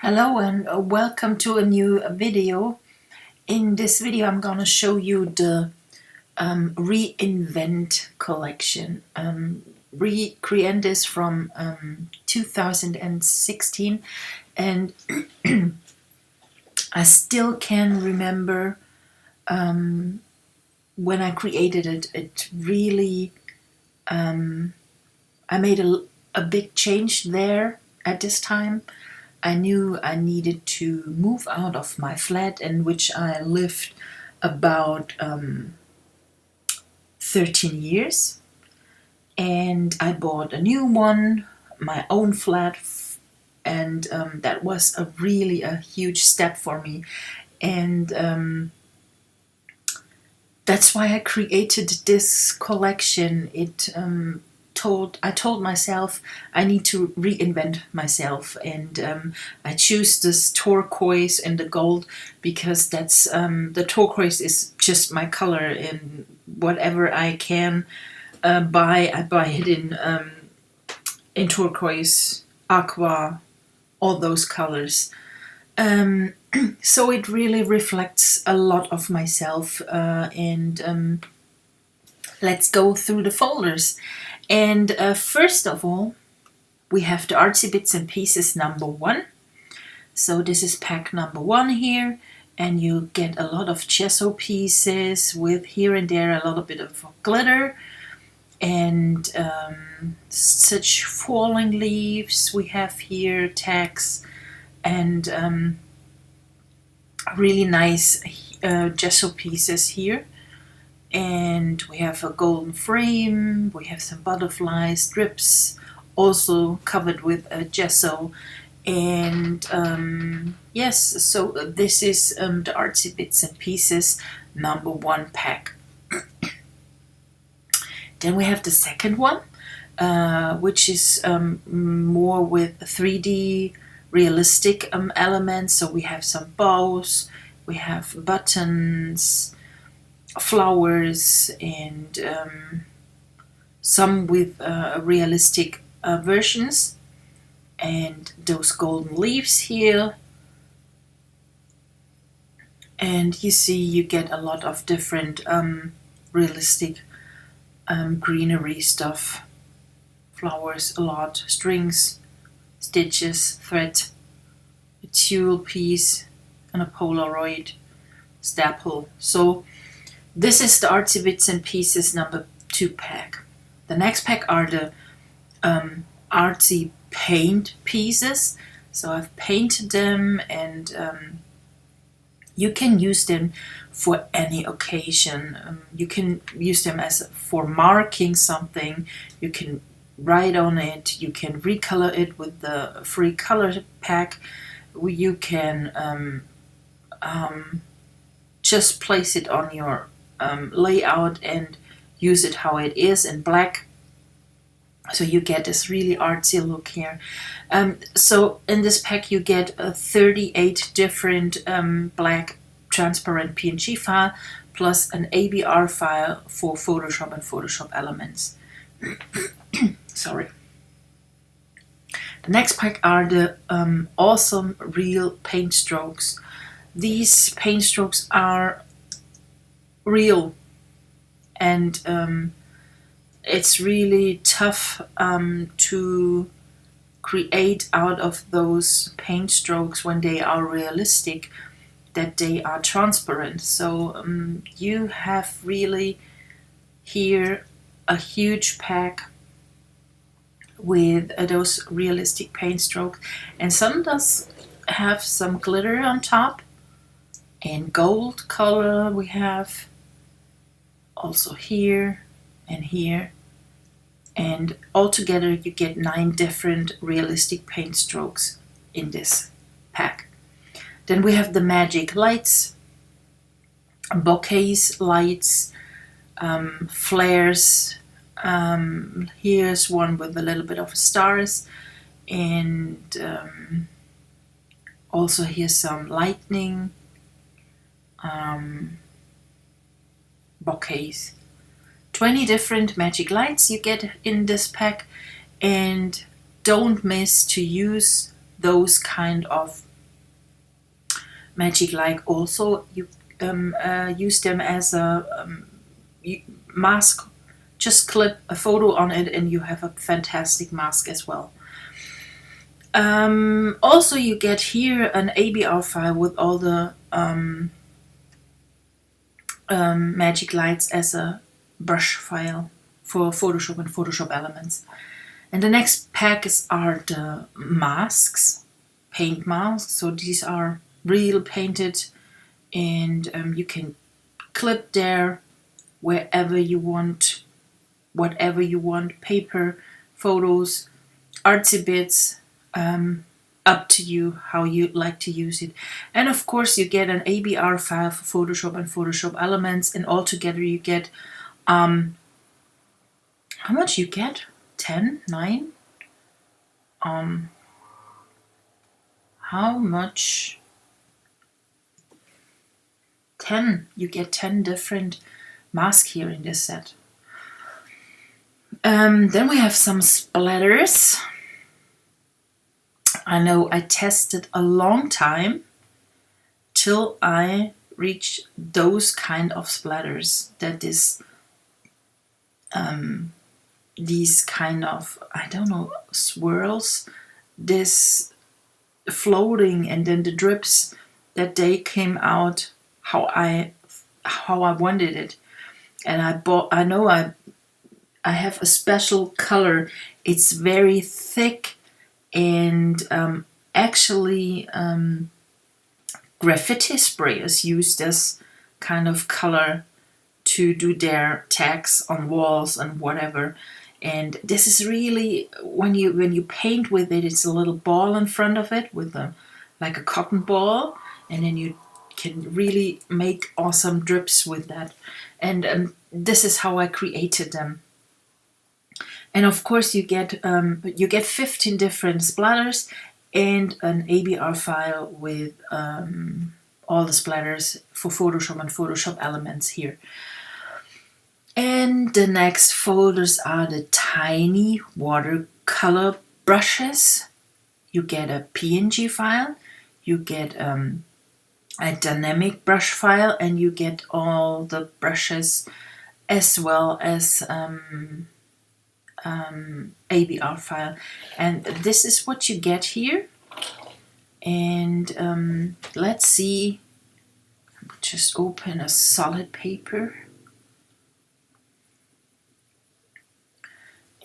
Hello and welcome to a new video. In this video I'm gonna show you the Reinvent collection. Recreate this from 2016, and I still can remember when I created it. It really I made a big change there at this time. I knew I needed to move out of my flat in which I lived about 13 years, and I bought a new one, my own flat, and that was really a huge step for me, and that's why I created this collection. I told myself I need to reinvent myself, and I choose this turquoise and the gold because that's the turquoise is just my color, and whatever I can buy, I buy it in turquoise, aqua, all those colors. So it really reflects a lot of myself, and let's go through the folders. And first of all, we have the Artsy Bits and Pieces #1. So this is pack #1 here, and you get a lot of gesso pieces with here and there a little bit of glitter, and such falling leaves we have here, tags, and really nice gesso pieces here. And we have a golden frame, we have some butterflies, strips, also covered with gesso. And yes, so this is the Artsy Bits and Pieces #1 pack. Then we have the second one, which is more with 3D realistic elements. So we have some bows, we have buttons, flowers, and some with realistic versions, and those golden leaves here. And you see you get a lot of different realistic greenery stuff, flowers a lot, strings, stitches, thread, a tulle piece, and a Polaroid staple. So this is the Artsy Bits and Pieces #2 pack. The next pack are the artsy paint pieces. So I've painted them, and you can use them for any occasion. You can use them for marking something. You can write on it. You can recolor it with the free color pack. You can just place it on your layout and use it how it is in black, so you get this really artsy look here. So in this pack you get 38 different black transparent PNG file plus an ABR file for Photoshop and Photoshop Elements. Sorry. The next pack are the awesome real paint strokes. These paint strokes are real, and it's really tough to create out of those paint strokes when they are realistic, that they are transparent. So you have really here a huge pack with those realistic paint strokes, and some does have some glitter on top, and gold color we have also here and here, and altogether you get 9 different realistic paint strokes in this pack. Then we have the magic lights, bouquets, lights, flares. Here's one with a little bit of stars, and also here's some lightning, bouquets. 20 different magic lights you get in this pack, and don't miss to use those kind of Magic Light also, you use them as a mask. Just clip a photo on it and you have a fantastic mask as well. Also, you get here an ABR file with all the Magic Lights as a brush file for Photoshop and Photoshop Elements. And the next packs are the masks, paint masks. So these are real painted, and you can clip there wherever you want, whatever you want, paper, photos, artsy bits, up to you how you like to use it. And of course you get an ABR file for Photoshop and Photoshop Elements, and altogether you get how much you get? 10? 9? How much? 10. You get 10 different masks here in this set. Then we have some splatters. I know I tested a long time till I reached those kind of splatters. That is these kind of, I don't know, swirls, this floating, and then the drips that they came out how I wanted it. And I have a special color. It's very thick, and actually graffiti sprayers use this kind of color to do their tags on walls and whatever. And this is really, when you paint with it, it's a little ball in front of it with like a cotton ball, and then you can really make awesome drips with that. And this is how I created them. And of course you get 15 different splatters and an ABR file with all the splatters for Photoshop and Photoshop Elements here. And the next folders are the tiny watercolor brushes. You get a PNG file, you get a dynamic brush file, and you get all the brushes as well as ABR file. And this is what you get here. And let's see, just open a solid paper.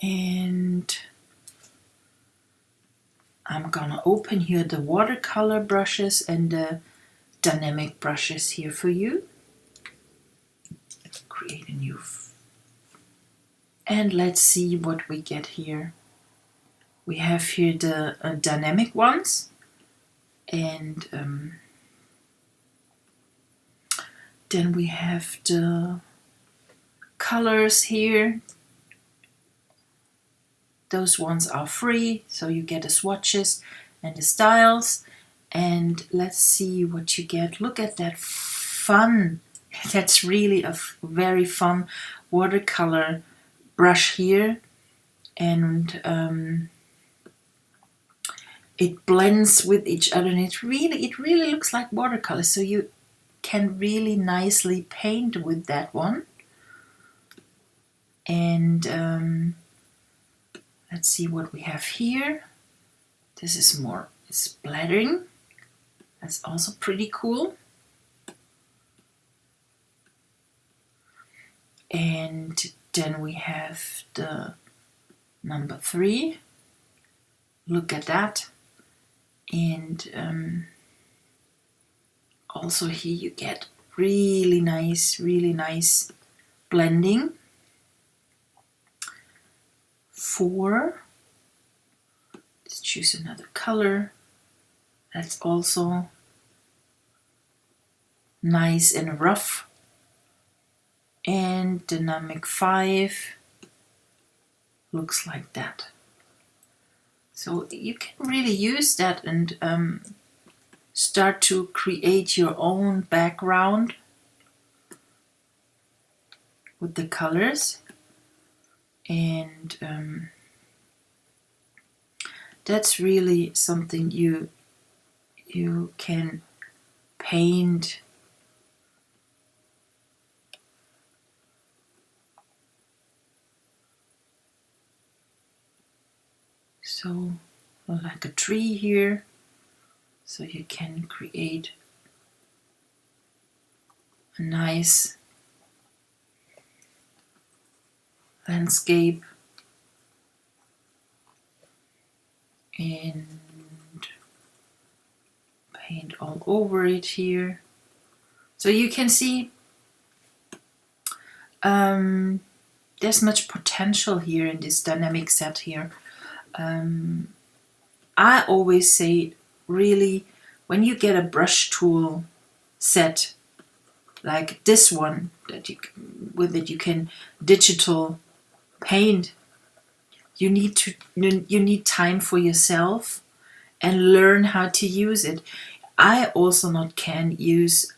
And I'm gonna open here the watercolor brushes and the dynamic brushes here for you. Create a new. And let's see what we get here. We have here the dynamic ones, and then we have the colors here. Those ones are free, so you get the swatches and the styles. And let's see what you get. Look at that fun. That's really a very fun watercolor brush here. And it blends with each other, and it really looks like watercolor. So you can really nicely paint with that one. And let's see what we have here. This is more splattering. That's also pretty cool. And then we have the number 3. Look at that. And also here you get really nice blending. 4. Let's choose another color. That's also nice and rough. And dynamic 5 looks like that. So you can really use that and start to create your own background with the colors. And that's really something you can paint. So like a tree here, so you can create a nice landscape and paint all over it here. So you can see there's much potential here in this dynamic set here. I always say, really, when you get a brush tool set like this one that with it you can digital paint, you need time for yourself and learn how to use it. I also not can use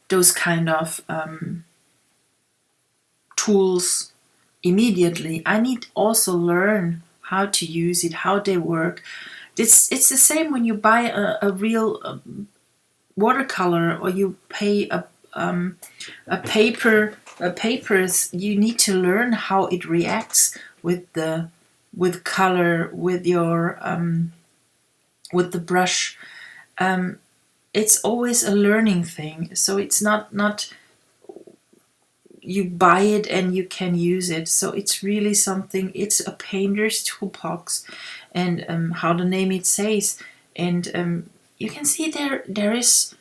those kind of tools immediately. I need also learn how to use it, how they work. It's the same when you buy a real watercolor, or you pay a papers. You need to learn how it reacts with color, with your with the brush. It's always a learning thing. So it's not you buy it and you can use it. So it's really something. It's a painter's toolbox, and how the name it says. And you can see there is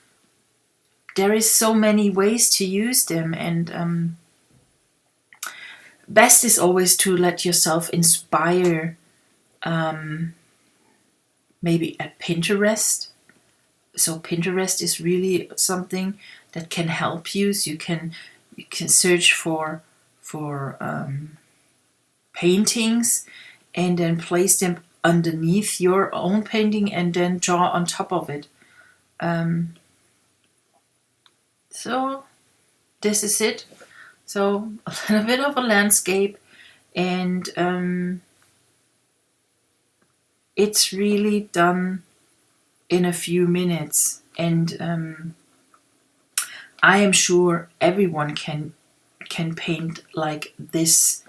so many ways to use them, and best is always to let yourself inspire. Maybe at Pinterest. So Pinterest is really something that can help you. So you can search for paintings and then place them underneath your own painting and then draw on top of it. So this is it. So a little bit of a landscape, and it's really done in a few minutes, and I am sure everyone can paint like this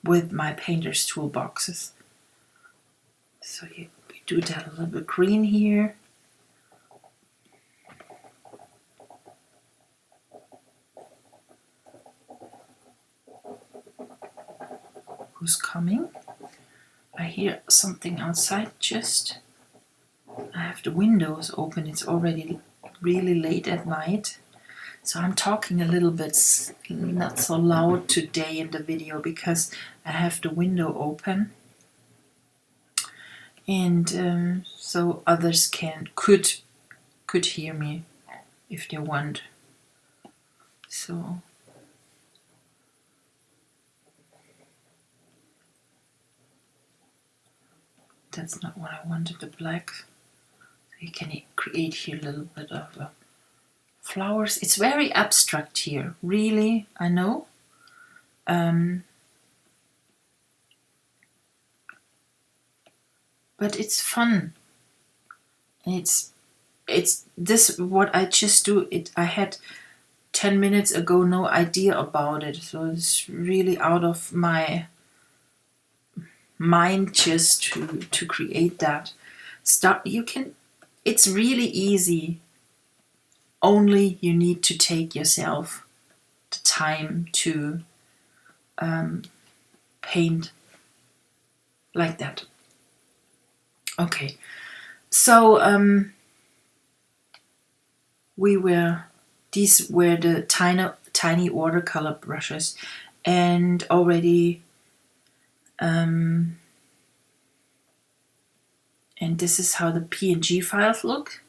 with my painter's toolboxes. So we do that a little bit green here. Who's coming? I hear something outside. Just I have the windows open. It's already really late at night, so I'm talking a little bit not so loud today in the video because I have the window open, and so others could hear me if they want. So that's not what I wanted, the black. So you can create here a little bit of flowers. It's very abstract here, really, I know. But it's fun. It's this what I just do. I had 10 minutes ago no idea about it, so it's really out of my mind just to create that. It's really easy. Only you need to take yourself the time to paint like that. Okay, so these were the tiny watercolor brushes, and already and this is how the PNG files look.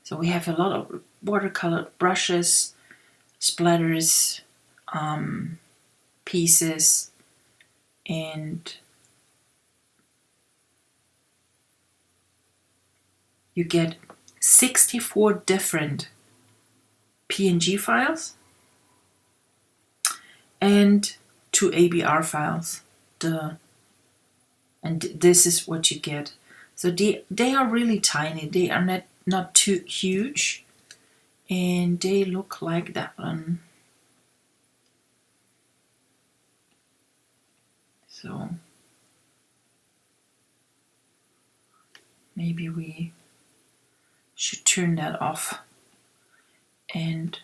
So we have a lot of watercolor brushes, splatters, pieces, and you get 64 different PNG files and 2 ABR files. And this is what you get. So they are really tiny. They are not too huge, and they look like that one. So maybe we should turn that off and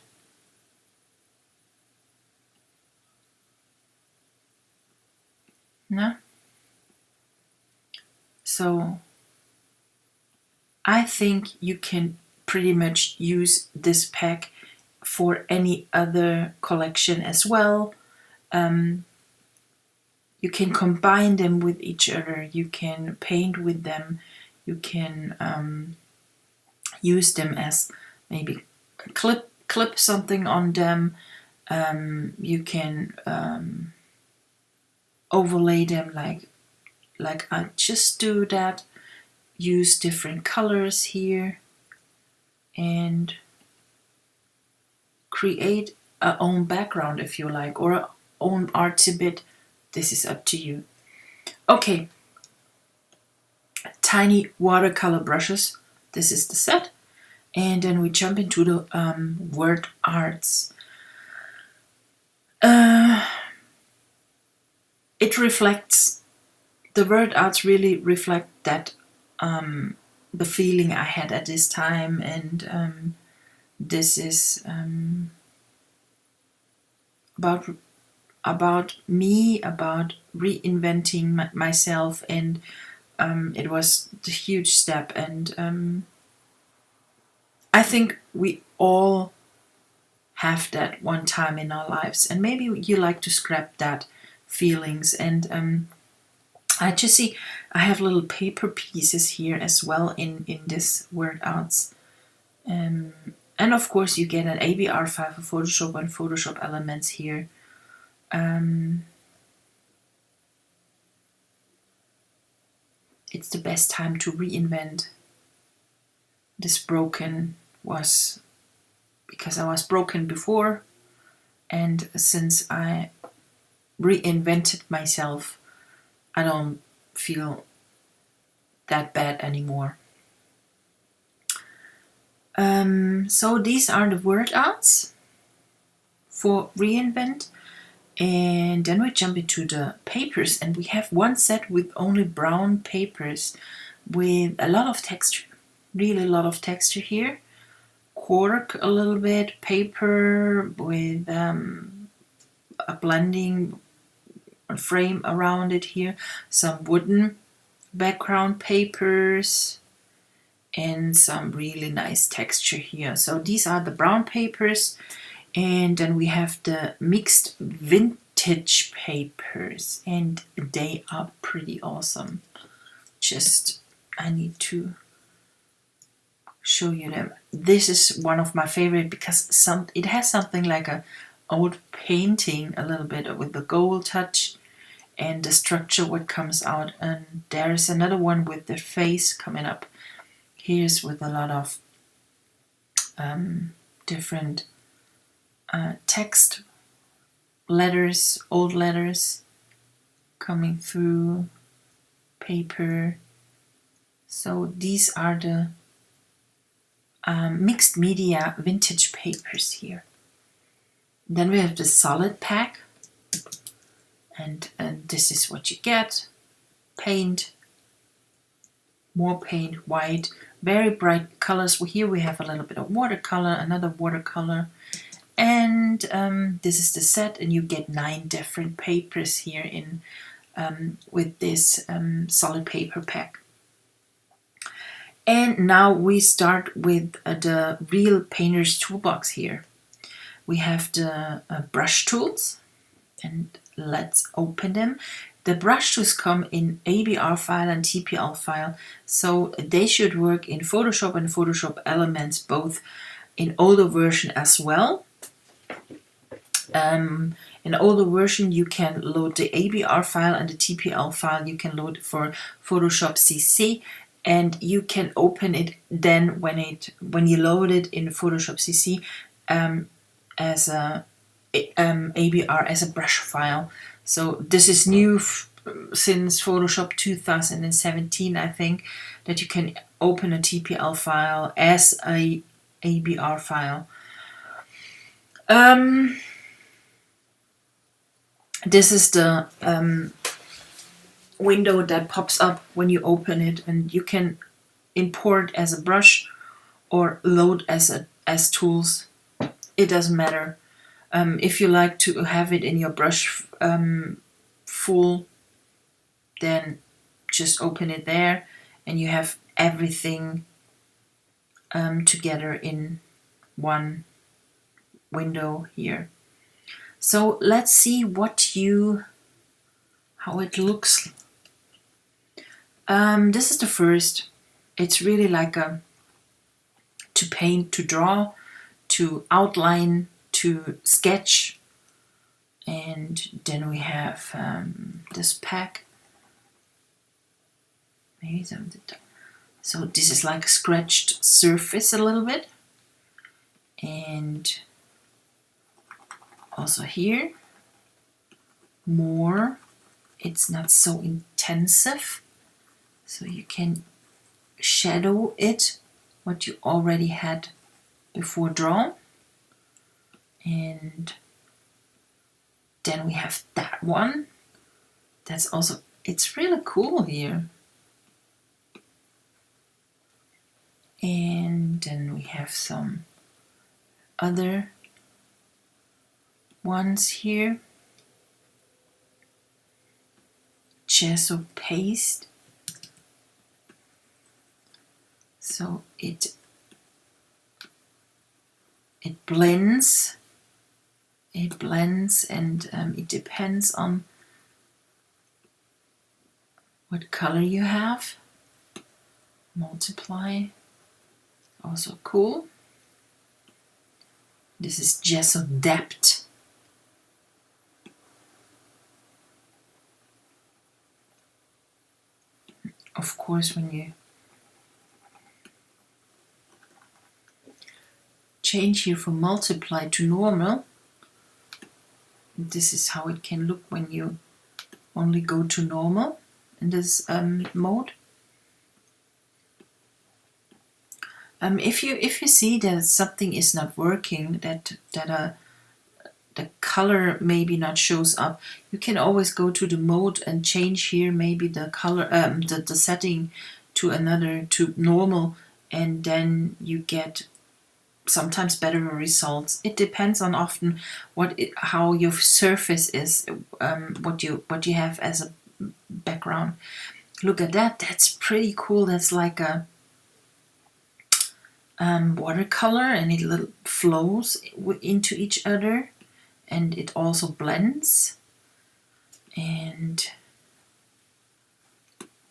no. So I think you can pretty much use this pack for any other collection as well. You can combine them with each other. You can paint with them. You can use them as maybe clip something on them. You can overlay them like I just do that. Use different colors here and create a own background if you like, or a own artsy bit. This is up to you. Okay, tiny watercolor brushes. This is the set. And then we jump into the word arts. It reflects, the word arts really reflect that the feeling I had at this time, and this is about me, about reinventing myself, and it was a huge step, and I think we all have that one time in our lives, and maybe you like to scrap that feelings. And I just see I have little paper pieces here as well in this word arts, and of course you get an ABR file for Photoshop and Photoshop elements here. It's the best time to reinvent. This broken was because I was broken before, and since I reinvented myself, I don't feel that bad anymore. So these are the word arts for reinvent, and then we jump into the papers, and we have one set with only brown papers with a lot of texture, really a lot of texture here. Cork a little bit, paper with a blending frame around it here, some wooden background papers, and some really nice texture here. So these are the brown papers, and then we have the mixed vintage papers, and they are pretty awesome. Just I need to show you them. This is one of my favorite because it has something like a old painting a little bit with the gold touch and the structure what comes out. And there's another one with the face coming up. Here's with a lot of different text letters, old letters coming through paper. So these are the mixed media vintage papers here. Then we have the solid pack, and this is what you get. Paint, more paint, white, very bright colors. Here we have a little bit of watercolor, another watercolor, and this is the set, and you get 9 different papers here in with this solid paper pack. And now we start with the real painter's toolbox here. We have the brush tools, and let's open them. The brush tools come in ABR file and TPL file, so they should work in Photoshop and Photoshop Elements, both in older version as well. In older version you can load the ABR file, and the TPL file you can load for Photoshop CC, and you can open it then when you load it in Photoshop CC as a ABR as a brush file. So this is new since Photoshop 2017, I think, that you can open a TPL file as a ABR file. This is the window that pops up when you open it, and you can import as a brush or load as tools. It doesn't matter. If you like to have it in your brush full, then just open it there, and you have everything together in one window here. So let's see how it looks. This is the first. It's really like to paint, to draw, to outline, to sketch. And then we have this pack. Maybe something. So this is like a scratched surface a little bit. And also here, more. It's not so intensive. So you can shadow it, what you already had before drawn. And then we have that one. That's also, it's really cool here. And then we have some other ones here. Gesso paste. So it blends. It blends, and it depends on what color you have. Multiply. Also cool. This is gesso depth. Of course, when you change here from multiply to normal, this is how it can look when you only go to normal in this mode. If you see that something is not working, that the color maybe not shows up, you can always go to the mode and change here maybe the color, the setting to normal, and then you get sometimes better results. It depends on often how your surface is, what you have as a background. Look at that. That's pretty cool. That's like a watercolor, and it flows into each other, and it also blends. And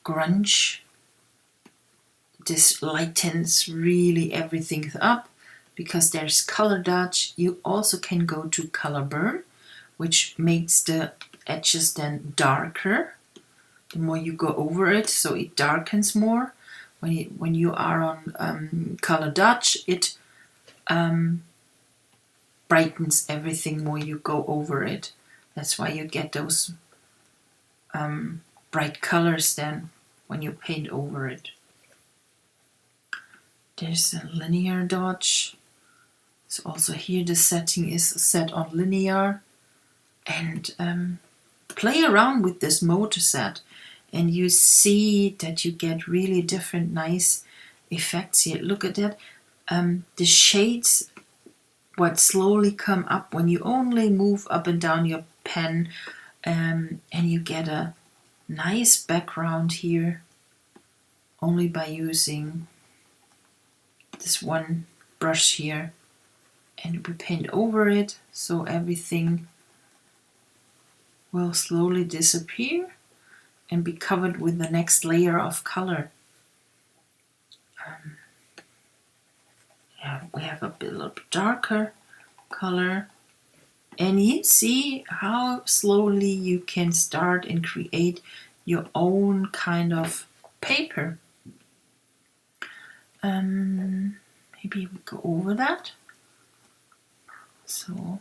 grunge, this lightens really everything up because there's color dodge. You also can go to color burn, which makes the edges then darker the more you go over it, so it darkens more. When you are on color dodge, it brightens everything more you go over it. That's why you get those bright colors then when you paint over it. There's a linear dodge. So also here the setting is set on linear. And play around with this mode set, and you see that you get really different nice effects here. Look at that. The shades, what slowly come up when you only move up and down your pen, and you get a nice background here only by using this one brush here, and we paint over it, so everything will slowly disappear and be covered with the next layer of color. Yeah, we have a little bit darker color, and you see how slowly you can start and create your own kind of paper. Maybe we go over that. So,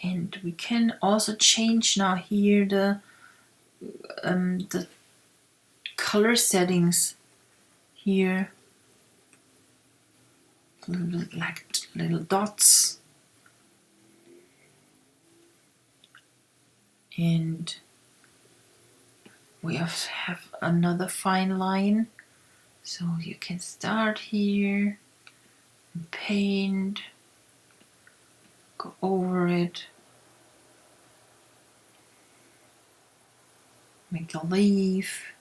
and we can also change now here the color settings here, like little dots, and we have another fine line, so you can start here, paint, go over it, make a leaf,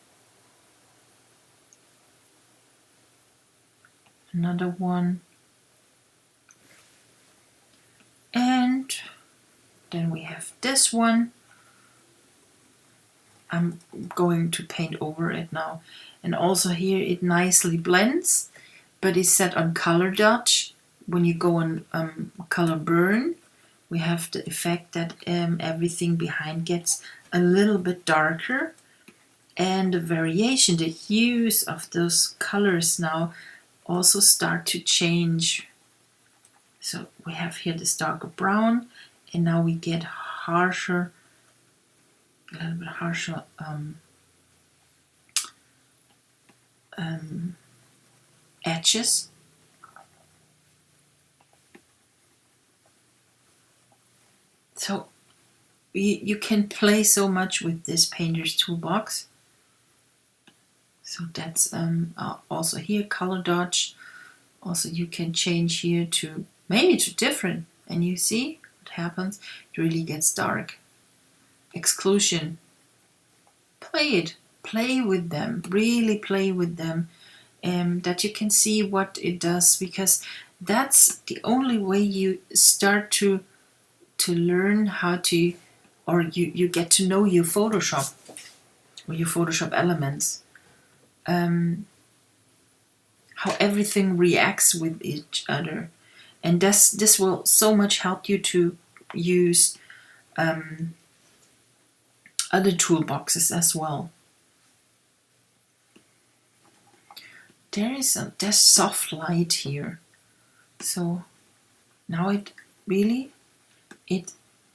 another one, and then we have this one. I'm going to paint over it now, and also here it nicely blends, but it's set on color dodge. When you go on color burn, we have the effect that everything behind gets a little bit darker, and the variation, the hues of those colors now also start to change. So we have here this darker brown, and now we get harsher, a little bit harsher edges. So you can play so much with this painter's toolbox. So that's also here color dodge. Also you can change here to maybe to different, and you see what happens. It really gets dark. Exclusion. Play it. Play with them. Really play with them. That you can see what it does, because that's the only way you start to learn how to, or you get to know your Photoshop or your Photoshop elements. How everything reacts with each other, and this will so much help you to use other toolboxes as well. There's soft light here, so now it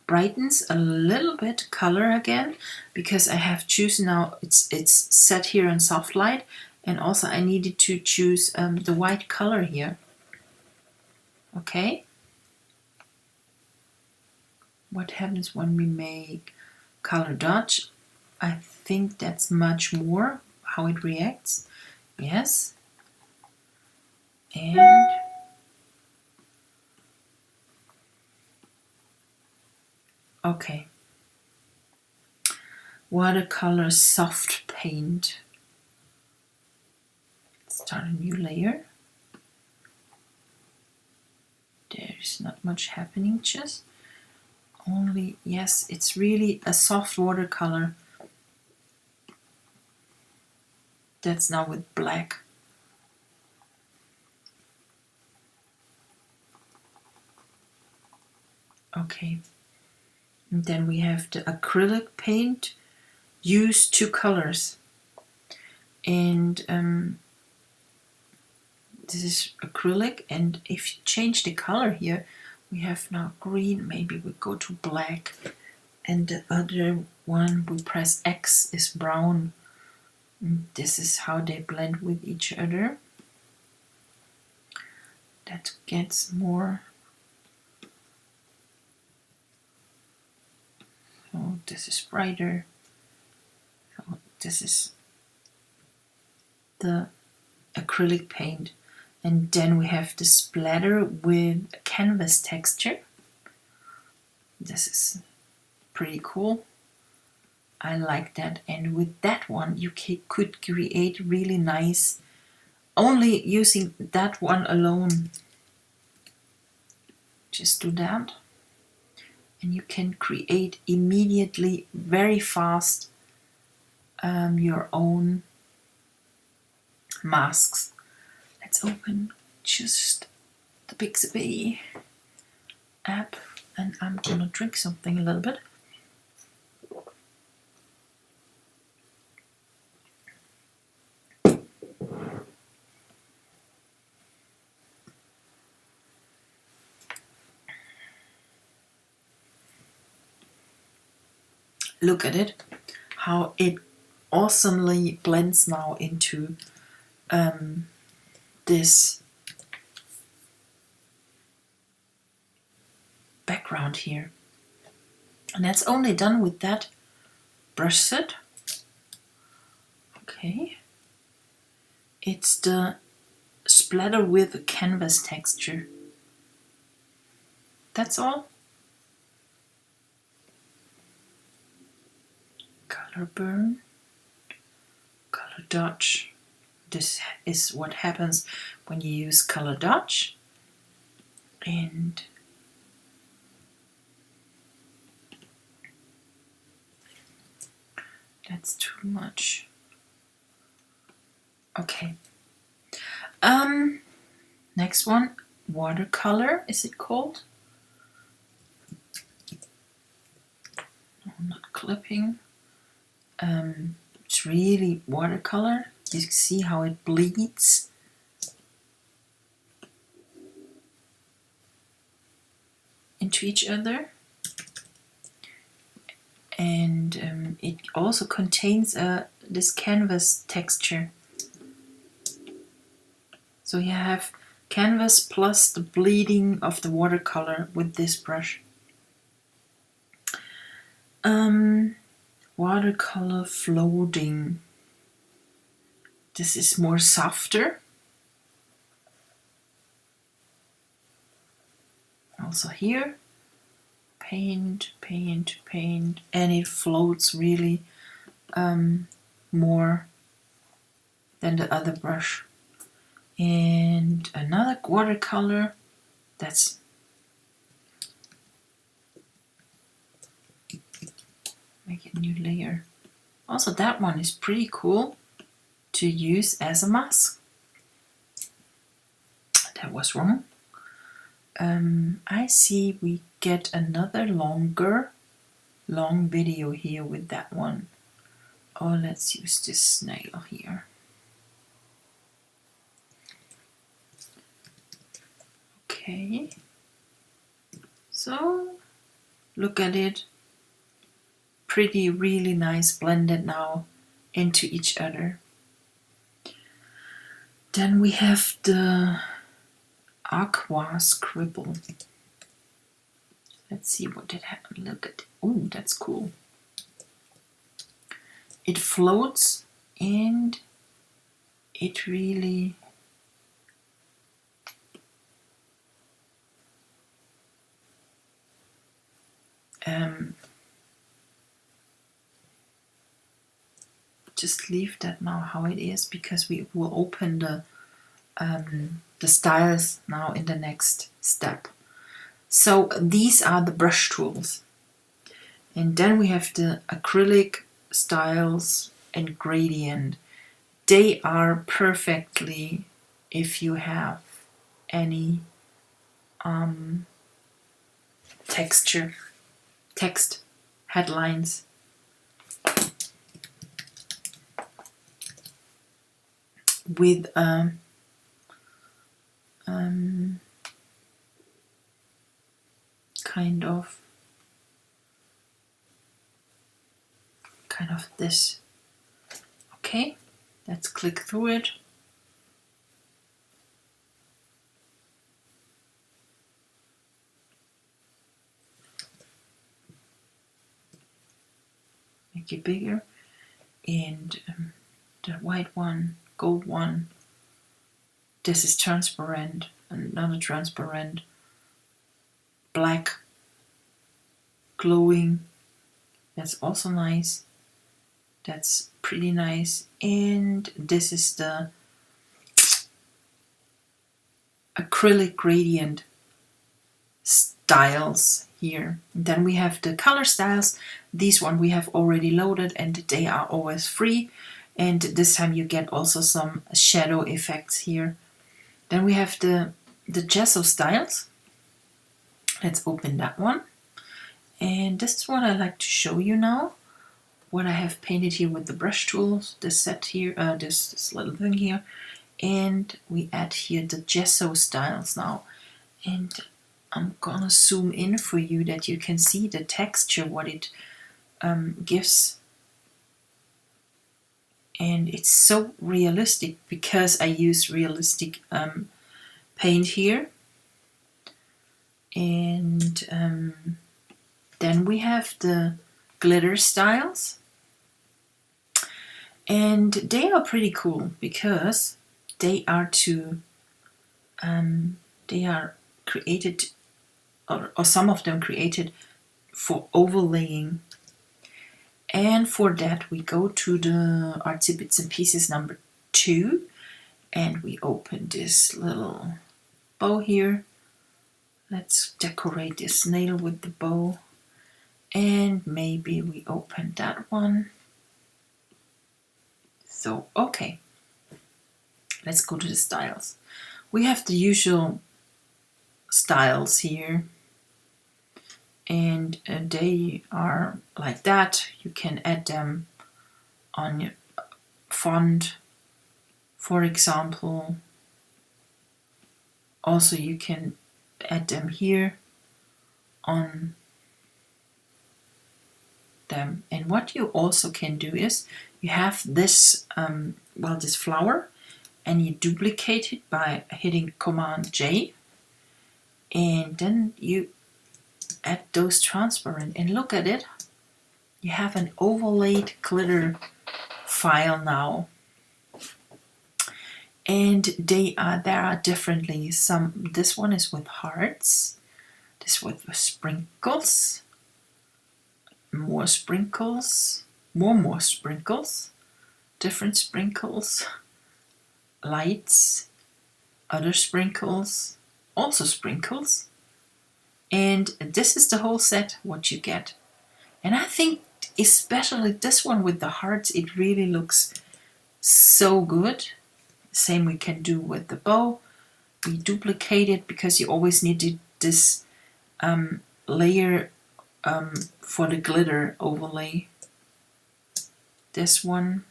brightens a little bit color again, because I have chosen now it's set here in soft light, and also I needed to choose the white color here. Okay, what happens when we make color dodge? I think that's much more how it reacts. Yes, and okay, watercolor soft paint. Start a new layer. There's not much happening, just only, yes, it's really a soft watercolor. That's now with black. Okay, and then we have the acrylic paint. Use two colors, and this is acrylic, and if you change the color here, we have now green. Maybe we go to black, and the other one we press X is brown. And this is how they blend with each other. That gets more. So this is brighter. So this is the acrylic paint. And then we have the splatter with a canvas texture. This is pretty cool. I like that. And with that one, you could create really nice, only using that one alone. Just do that. And you can create immediately, very fast, your own masks. Let's open just the Bixby app, and I'm gonna drink something a little bit. Look at it, how it awesomely blends now into this background here. And that's only done with that brush set. Okay. It's the splatter with canvas texture. That's all. Color burn, color dodge. This is what happens when you use color dodge. And that's too much. Okay. Next one, watercolor, is it called? No, not clipping. It's really watercolor. You can see how it bleeds. Into each other. And it also contains this canvas texture. So you have canvas plus the bleeding of the watercolor with this brush. Watercolor floating. This is more softer. Also here, paint, paint, paint, and it floats really more than the other brush. And another watercolor, that's make a new layer. Also that one is pretty cool to use as a mask. That was wrong. I see we get another long video here with that one. Oh, let's use this snail here. Okay, so look at it. Pretty, really nice, blended now into each other. Then we have the aqua scribble. Let's see what it happened. Look at, oh, that's cool. It floats and it really just leave that now how it is, because we will open the styles now in the next step. So these are the brush tools, and then we have the acrylic styles and gradient. They are perfectly if you have any text headlines. With kind of this. Okay, let's click through it. Make it bigger, and the white one, gold one, this is transparent, another transparent, black, glowing, that's also nice, that's pretty nice. And this is the acrylic gradient styles here. And then we have the color styles. These one we have already loaded and they are always free, and this time you get also some shadow effects here. Then we have the gesso styles. Let's open that one, and this is what I like to show you now, what I have painted here with the brush tools, this set here, this little thing here, and we add here the gesso styles now. And I'm gonna zoom in for you that you can see the texture, what it gives and it's so realistic because I use realistic paint here. And then we have the glitter styles, and they are pretty cool because they are created, or some of them created for overlaying. And for that we go to the Artsy Bits and Pieces number 2, and we open this little bow here. Let's decorate this nail with the bow, and maybe we open that one. So okay, let's go to the styles. We have the usual styles here, and they are like that. You can add them on your font, for example. Also you can add them here on them. And what you also can do is you have this this flower, and you duplicate it by hitting Command J, and then you add those transparent, and look at it, you have an overlaid glitter file now. And there are differently. This one is with hearts, this with sprinkles, more sprinkles, more sprinkles, different sprinkles, lights, other sprinkles, also sprinkles. And this is the whole set what you get. And I think especially this one with the hearts, it really looks so good. Same we can do with the bow. We duplicate it because you always need this layer for the glitter overlay. This one.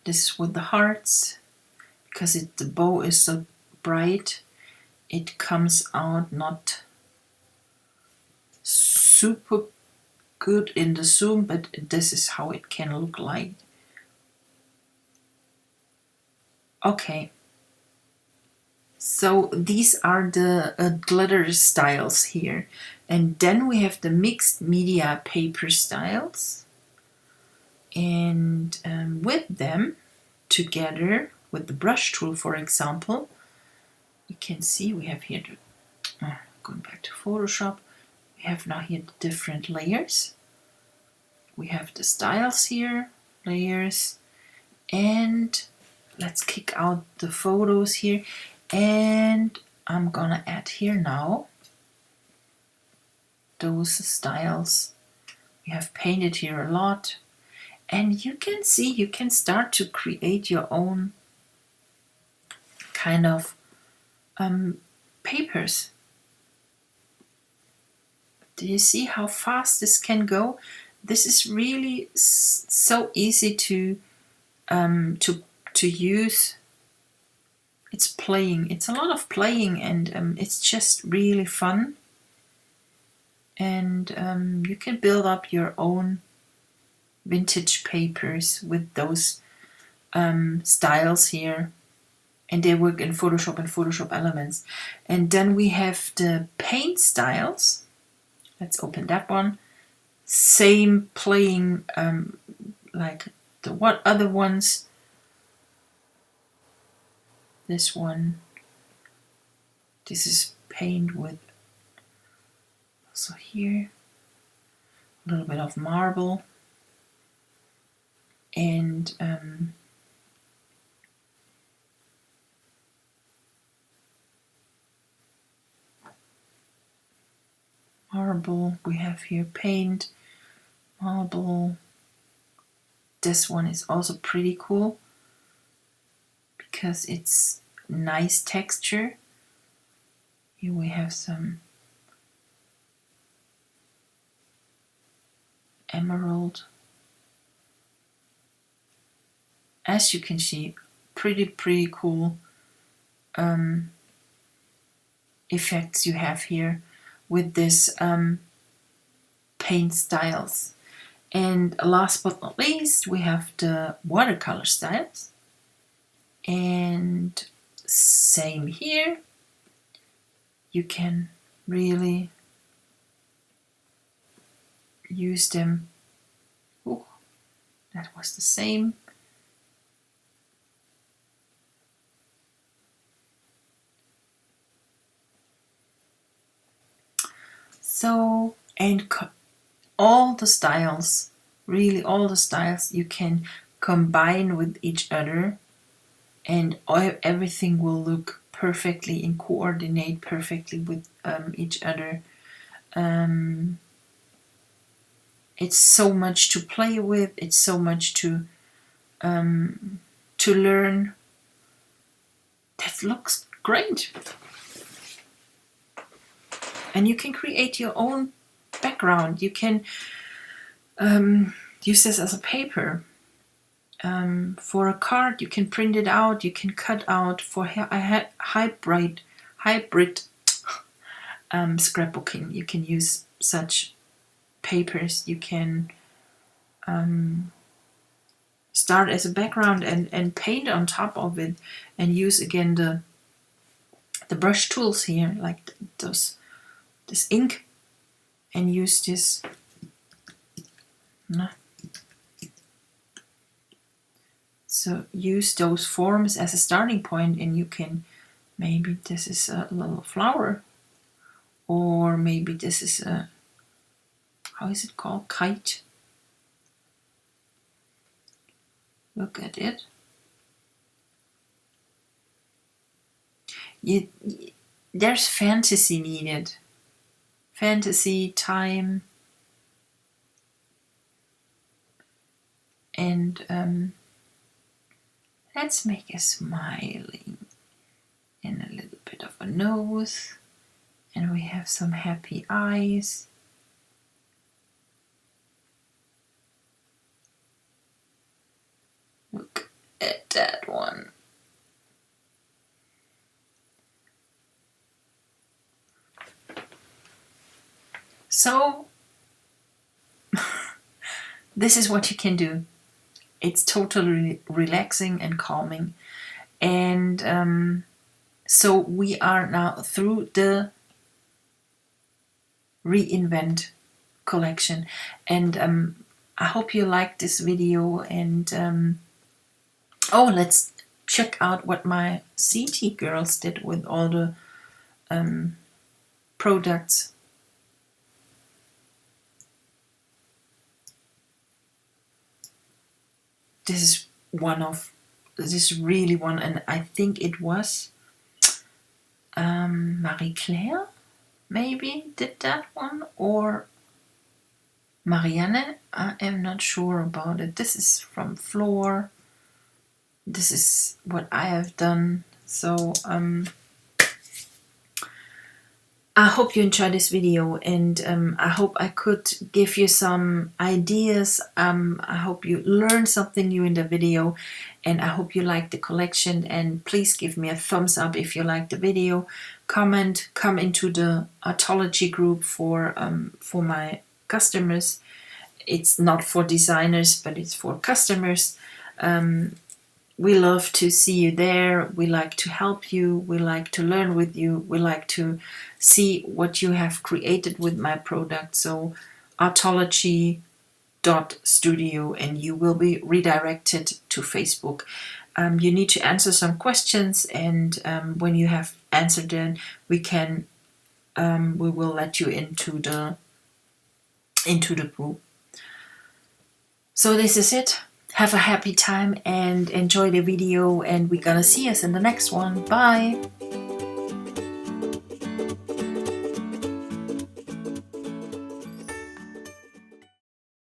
This is with the hearts, because the bow is so bright. It comes out not super good in the zoom, but this is how it can look like. Okay, so these are the glitter styles here. And then we have the mixed media paper styles. And with them together with the brush tool, for example, you can see we have here, going back to Photoshop, we have now here the different layers. We have the styles here, layers, and let's kick out the photos here, and I'm gonna add here now those styles. We have painted here a lot, and you can see you can start to create your own kind of papers. Do you see how fast this can go? This is really so easy to use. It's playing. It's a lot of playing, and it's just really fun. And you can build up your own vintage papers with those styles here, and they work in Photoshop and Photoshop Elements. And then we have the paint styles. Let's open that one. Same playing like the other ones. This one, this is paint with, so here a little bit of marble, and marble. We have here paint, marble. This one is also pretty cool because it's nice texture. Here we have some emerald. As you can see, pretty cool effects you have here with this paint styles. And last but not least, we have the watercolor styles. And same here. You can really use them. Oh, that was the same. So, and all the styles, really all the styles you can combine with each other, and everything will look perfectly and coordinate perfectly with each other. It's so much to play with. It's so much to learn. That looks great. And you can create your own background. You can use this as a paper. For a card, you can print it out. You can cut out for a hybrid scrapbooking. You can use such papers. You can start as a background and paint on top of it, and use again the brush tools here, like this ink, and use this. So use those forms as a starting point, and you can, maybe this is a little flower, or maybe this is a, how is it called, kite. Look at it. There's fantasy needed. Fantasy, time, and let's make a smiling and a little bit of a nose, and we have some happy eyes. Look at that one. So this is what you can do. It's totally relaxing and calming. And so we are now through the Reinvent collection. And I hope you liked this video. And oh, let's check out what my CT girls did with all the products. This is really one, and I think it was Marie Claire maybe did that one, or Marianne. I am not sure about it. This is from Floor. This is what I have done. So I hope you enjoyed this video, and I hope I could give you some ideas. I hope you learned something new in the video, and I hope you liked the collection. And please give me a thumbs up if you liked the video. Comment, come into the Artology group for my customers. It's not for designers, but it's for customers. We love to see you there. We like to help you. We like to learn with you. We like to see what you have created with my product. So artology.studio, and you will be redirected to Facebook. You need to answer some questions, and when you have answered them, we will let you into the group. So this is it. Have a happy time and enjoy the video, and we're gonna see us in the next one. Bye!